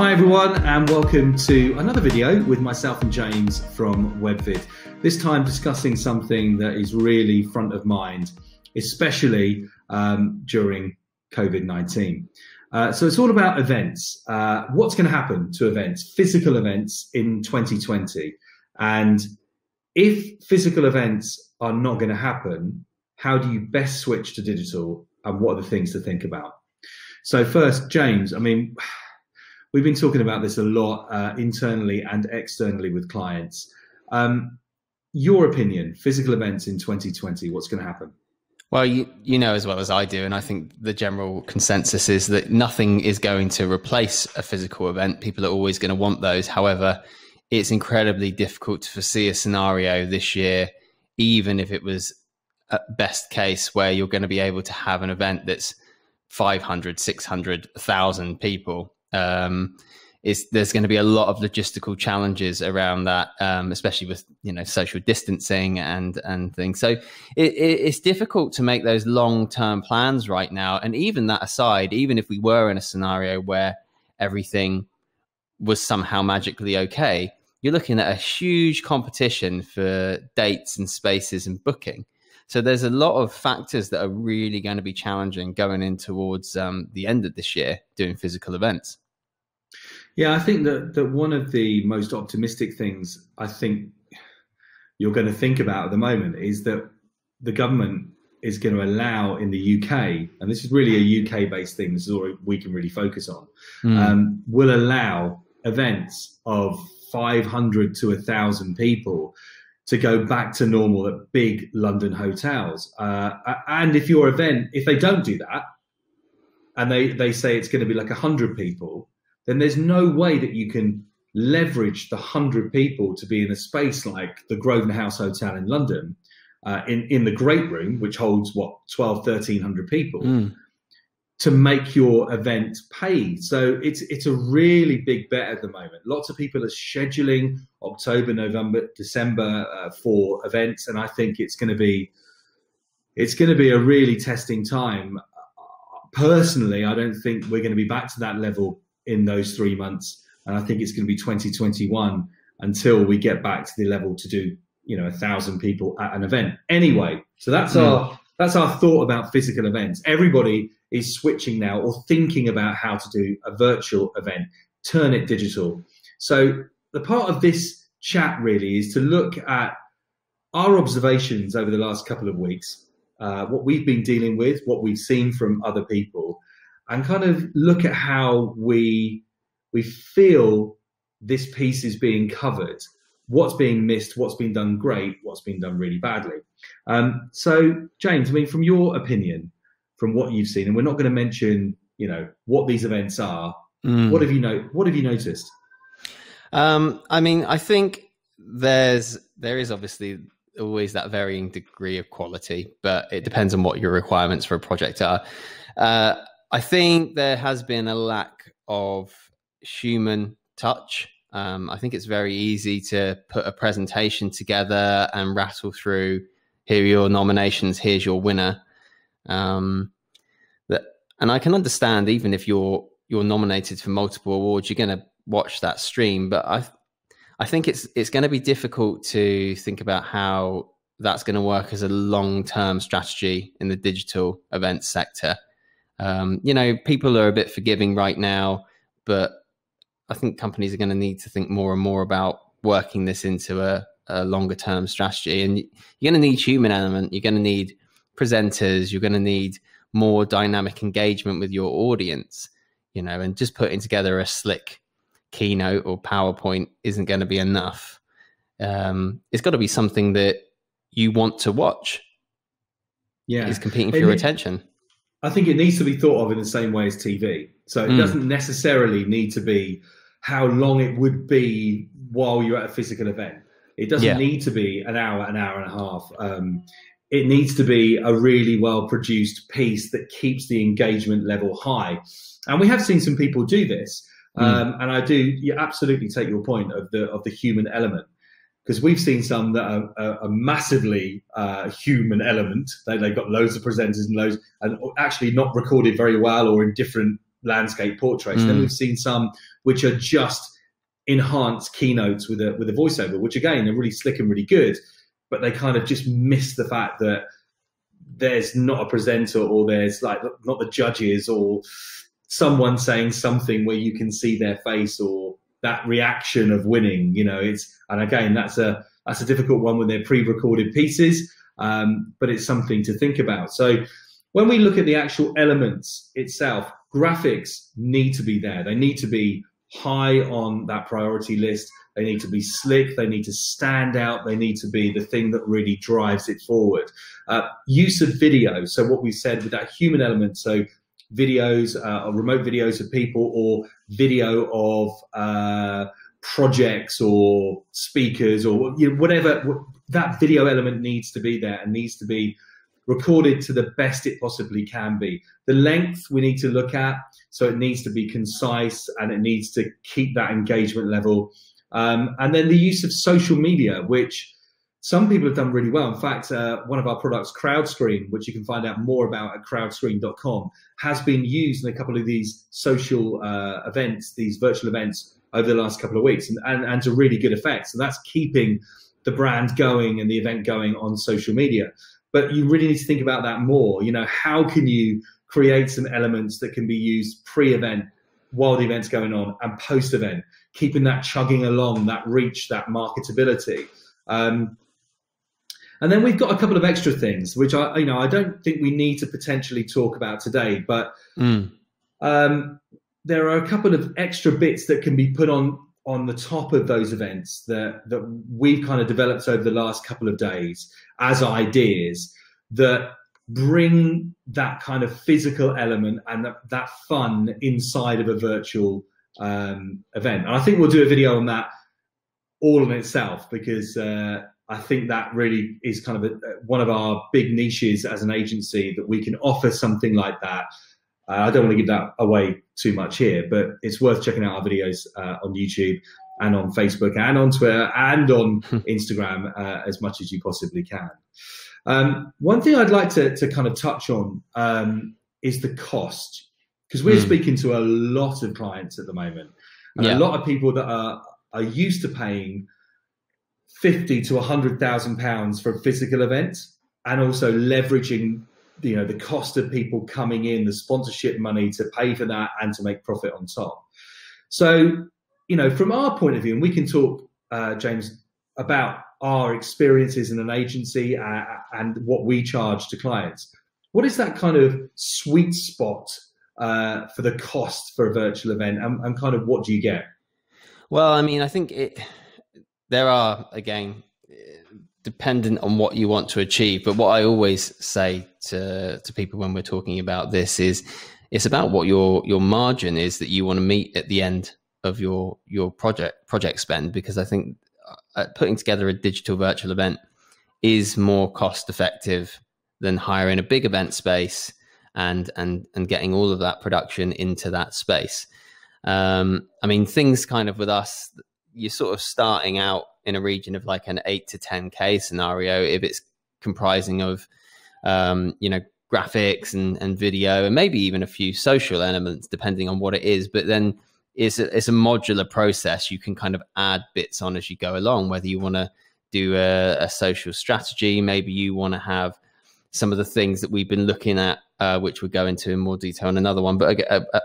Hi everyone, and welcome to another video with myself and James from WebVid. This time discussing something that is really front of mind, especially during COVID-19. So it's all about events. What's going to happen to events, physical events in 2020? And if physical events are not going to happen, how do you best switch to digital, and what are the things to think about? So first, James, we've been talking about this a lot internally and externally with clients. Your opinion, physical events in 2020, what's going to happen? Well, you know as well as I do, and I think the general consensus is that nothing is going to replace a physical event. People are always going to want those. However, it's incredibly difficult to foresee a scenario this year, even if it was at best case, where you're going to be able to have an event that's 500, 600, 1,000 people. There's going to be a lot of logistical challenges around that, especially with social distancing and things. So it's difficult to make those long-term plans right now. And even that aside, even if we were in a scenario where everything was somehow magically okay, you're looking at a huge competition for dates and spaces and booking. So there's a lot of factors that are really going to be challenging going in towards the end of this year doing physical events. Yeah, I think that one of the most optimistic things I think you're going to think about at the moment is that the government is going to allow in the UK, and this is really a UK-based thing, this is all we can really focus on, will allow events of 500 to 1,000 people to go back to normal at big London hotels. And if your event, if they don't do that, and they say it's going to be like 100 people, then there's no way that you can leverage the 100 people to be in a space like the Grosvenor House Hotel in London, in the Great Room, which holds, 1,200-1,300 people, to make your event paid. So it's a really big bet at the moment. Lots of people are scheduling October, November, December for events, and I think it's going to be a really testing time. Personally, I don't think we're going to be back to that level in those 3 months, and I think it's going to be 2021 until we get back to the level to do 1,000 people at an event. Anyway, so that's our thought about physical events. Everybody is switching now or thinking about how to do a virtual event, turn it digital. So the part of this chat really is to look at our observations over the last couple of weeks, what we've been dealing with, what we've seen from other people, and kind of look at how we feel this piece is being covered, what's being missed, what's been done great, what's been done really badly. So, James, from your opinion, from what you've seen, and we're not going to mention, what these events are. What have you noticed? I think there is obviously always that varying degree of quality, but it depends on what your requirements for a project are. I think there has been a lack of human touch. I think it's very easy to put a presentation together and rattle through, here are your nominations, here's your winner. And I can understand, even if you're nominated for multiple awards, you're going to watch that stream. But I think it's going to be difficult to think about how that's going to work as a long-term strategy in the digital events sector. People are a bit forgiving right now, but I think companies are going to need to think more and more about working this into a longer term strategy. And you're going to need human element. You're going to need presenters. You're going to need more dynamic engagement with your audience, and just putting together a slick keynote or PowerPoint isn't going to be enough. It's got to be something that you want to watch. Yeah. Is competing for your attention. I think it needs to be thought of in the same way as TV. So it doesn't necessarily need to be how long it would be while you're at a physical event. It doesn't need to be an hour and a half. It needs to be a really well-produced piece that keeps the engagement level high. And we have seen some people do this. And you absolutely take your point of the human element. Because we've seen some that are massively human element. They've got loads of presenters and actually not recorded very well or in different landscape portraits. Then we've seen some which are just enhanced keynotes with a voiceover, which again are really slick and really good, but they kind of just miss the fact that there's not a presenter, or there's like not the judges, or someone saying something where you can see their face or that reaction of winning. And again, that's a difficult one when they're pre-recorded pieces, but it's something to think about. So when we look at the actual elements itself, graphics need to be there. They need to be high on that priority list. They need to be slick. They need to stand out. They need to be the thing that really drives it forward. Use of video. So what we said with that human element. So videos, or remote videos of people, or video of projects or speakers, or whatever. That video element needs to be there and needs to be recorded to the best it possibly can be. The length we need to look at. So it needs to be concise and it needs to keep that engagement level. And then the use of social media, which some people have done really well. In fact, one of our products, CrowdScreen, which you can find out more about at crowdscreen.com, has been used in a couple of these social events, these virtual events over the last couple of weeks, and to really good effect. So that's keeping the brand going and the event going on social media. But you really need to think about that more. How can you create some elements that can be used pre-event while the event's going on, and post-event, keeping that chugging along, that reach, that marketability. And then we've got a couple of extra things, which I don't think we need to potentially talk about today, but there are a couple of extra bits that can be put on the top of those events that we've kind of developed over the last couple of days as ideas that bring that kind of physical element and that fun inside of a virtual event. And I think we'll do a video on that all in itself, because I think that really is kind of one of our big niches as an agency, that we can offer something like that. I don't want to give that away too much here, but it's worth checking out our videos on YouTube and on Facebook and on Twitter and on Instagram as much as you possibly can. One thing I'd like to kind of touch on is the cost, because we're speaking to a lot of clients at the moment, and a lot of people that are used to paying £50,000 to £100,000 for a physical event, and also leveraging the cost of people coming in, the sponsorship money to pay for that and to make profit on top. So, from our point of view, and we can talk, James, about our experiences in an agency and what we charge to clients. What is that kind of sweet spot for the cost for a virtual event, and kind of what do you get? Well, I mean, I think there are, again, dependent on what you want to achieve. But what I always say to people when we're talking about this is it's about what your margin is that you want to meet at the end of your project spend, because I think putting together a digital virtual event is more cost effective than hiring a big event space and getting all of that production into that space. I mean, things kind of with us, you're sort of starting out in a region of like an 8 to 10K scenario if it's comprising of graphics and video, and maybe even a few social elements depending on what it is. But then it's a modular process. You can kind of add bits on as you go along, whether you want to do a social strategy, maybe you want to have some of the things that we've been looking at, which we'll go into in more detail in another one, but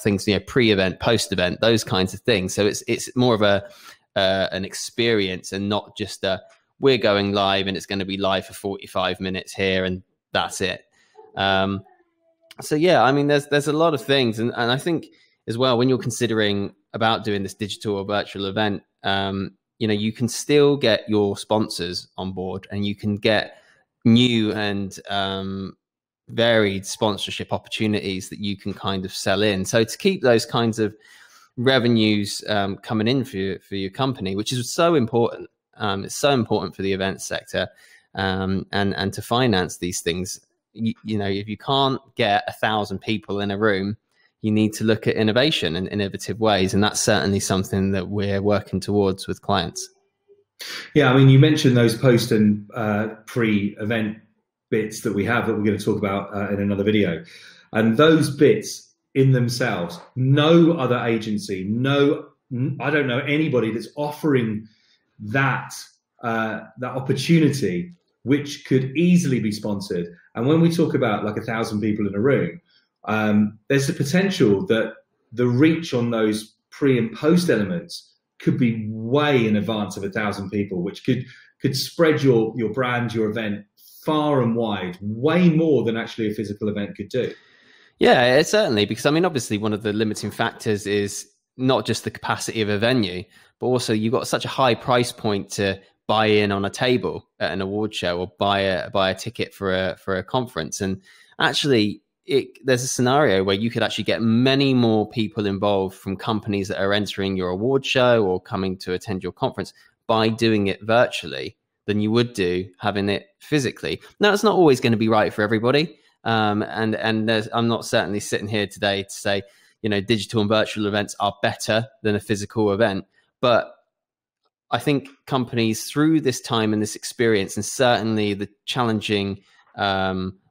things, pre-event, post-event, those kinds of things. So it's more of an experience, and not just we're going live and it's going to be live for 45 minutes here and that's it. So yeah, I mean, there's a lot of things, and I think as well, when you're considering about doing this digital or virtual event, you can still get your sponsors on board, and you can get new and varied sponsorship opportunities that you can kind of sell in. So to keep those kinds of revenues coming in for your company, which is so important. It's so important for the event sector, and to finance these things. If you can't get 1,000 people in a room, you need to look at innovation and innovative ways, and that's certainly something that we're working towards with clients. Yeah, I mean, you mentioned those post and pre-event bits that we have that we're going to talk about in another video, and those bits in themselves. No other agency, I don't know anybody that's offering that opportunity, which could easily be sponsored. And when we talk about like 1,000 people in a room, there's the potential that the reach on those pre and post elements could be way in advance of 1,000 people, which could spread your brand, your event far and wide, way more than actually a physical event could do. Yeah, it certainly, because I mean, obviously one of the limiting factors is not just the capacity of a venue, but also you've got such a high price point to buy in on a table at an award show or buy a ticket for a conference. And actually there's a scenario where you could actually get many more people involved from companies that are entering your award show or coming to attend your conference by doing it virtually than you would do having it physically. Now, it's not always going to be right for everybody. And I'm not certainly sitting here today to say, digital and virtual events are better than a physical event. But I think companies through this time and this experience, and certainly the challenging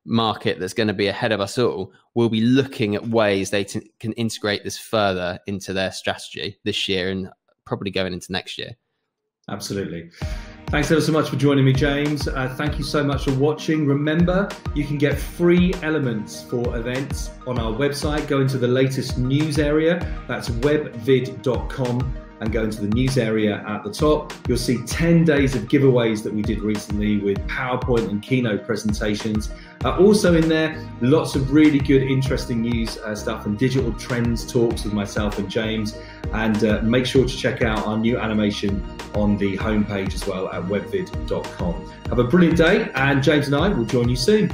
market that's going to be ahead of us all, will be looking at ways they can integrate this further into their strategy this year and probably going into next year. Absolutely. Thanks ever so much for joining me, James. Thank you so much for watching. Remember, you can get free elements for events on our website. Go into the latest news area. That's webvid.com. and go into the news area at the top. You'll see 10 days of giveaways that we did recently with PowerPoint and keynote presentations. Also in there, lots of really good, interesting news stuff and digital trends talks with myself and James. And make sure to check out our new animation on the homepage as well at webvid.com. Have a brilliant day, and James and I will join you soon.